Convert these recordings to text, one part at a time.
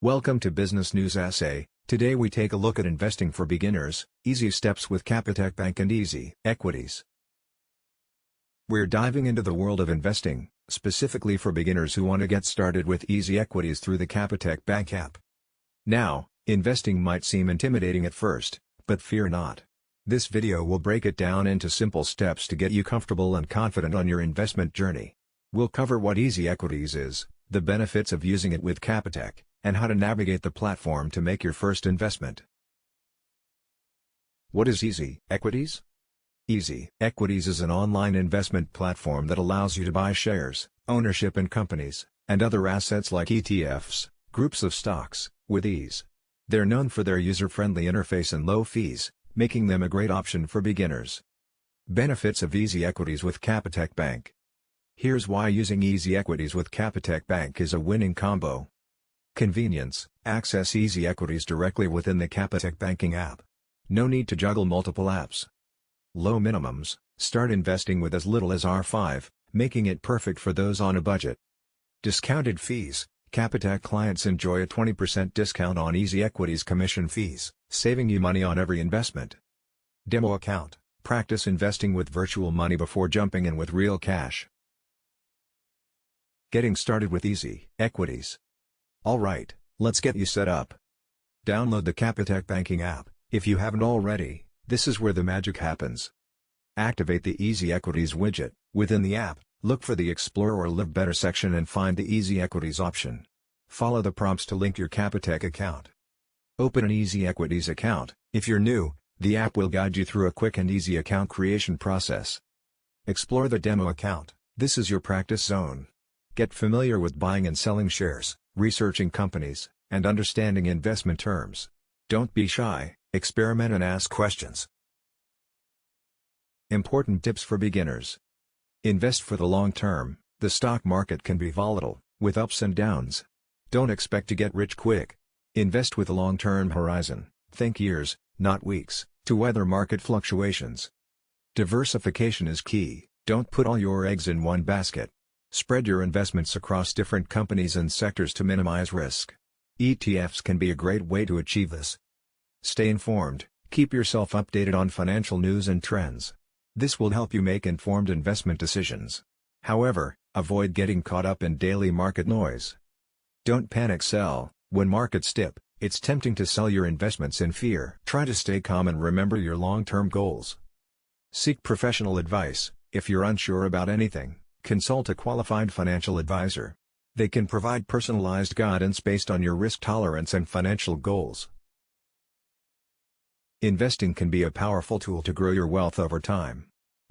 Welcome to Business News Essay. Today we take a look at investing for beginners, easy steps with Capitec Bank and Easy Equities. We're diving into the world of investing, specifically for beginners who want to get started with Easy Equities through the Capitec Bank app. Now, investing might seem intimidating at first, but fear not. This video will break it down into simple steps to get you comfortable and confident on your investment journey. We'll cover what Easy Equities is, the benefits of using it with Capitec, and how to navigate the platform to make your first investment. What is Easy Equities? Easy Equities is an online investment platform that allows you to buy shares, ownership in companies, and other assets like ETFs, groups of stocks, with ease. They're known for their user-friendly interface and low fees, making them a great option for beginners. Benefits of Easy Equities with Capitec Bank. Here's why using Easy Equities with Capitec Bank is a winning combo. Convenience: access Easy Equities directly within the Capitec banking app. No need to juggle multiple apps. Low minimums: start investing with as little as R5, making it perfect for those on a budget. Discounted fees: Capitec clients enjoy a 20% discount on Easy Equities commission fees, saving you money on every investment. Demo account: practice investing with virtual money before jumping in with real cash. Getting started with Easy Equities. Alright, let's get you set up. Download the Capitec banking app. If you haven't already, this is where the magic happens. Activate the Easy Equities widget. Within the app, look for the Explore or Live Better section and find the Easy Equities option. Follow the prompts to link your Capitec account. Open an Easy Equities account. If you're new, the app will guide you through a quick and easy account creation process. Explore the demo account. This is your practice zone. Get familiar with buying and selling shares, researching companies, and understanding investment terms. Don't be shy, experiment and ask questions. Important tips for beginners. Invest for the long term. The stock market can be volatile, with ups and downs. Don't expect to get rich quick. Invest with a long-term horizon. Think years, not weeks, to weather market fluctuations. Diversification is key. Don't put all your eggs in one basket. Spread your investments across different companies and sectors to minimize risk. ETFs can be a great way to achieve this. Stay informed. Keep yourself updated on financial news and trends. This will help you make informed investment decisions. However, avoid getting caught up in daily market noise. Don't panic sell. When markets dip, it's tempting to sell your investments in fear. Try to stay calm and remember your long-term goals. Seek professional advice. If you're unsure about anything, consult a qualified financial advisor. They can provide personalized guidance based on your risk tolerance and financial goals. Investing can be a powerful tool to grow your wealth over time.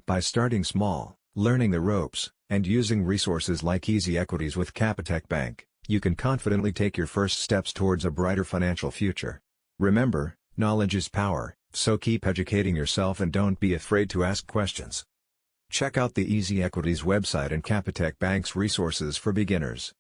By starting small, learning the ropes, and using resources like Easy Equities with Capitec Bank, you can confidently take your first steps towards a brighter financial future. Remember, knowledge is power, so keep educating yourself and don't be afraid to ask questions. Check out the Easy Equities website and Capitec Bank's resources for beginners.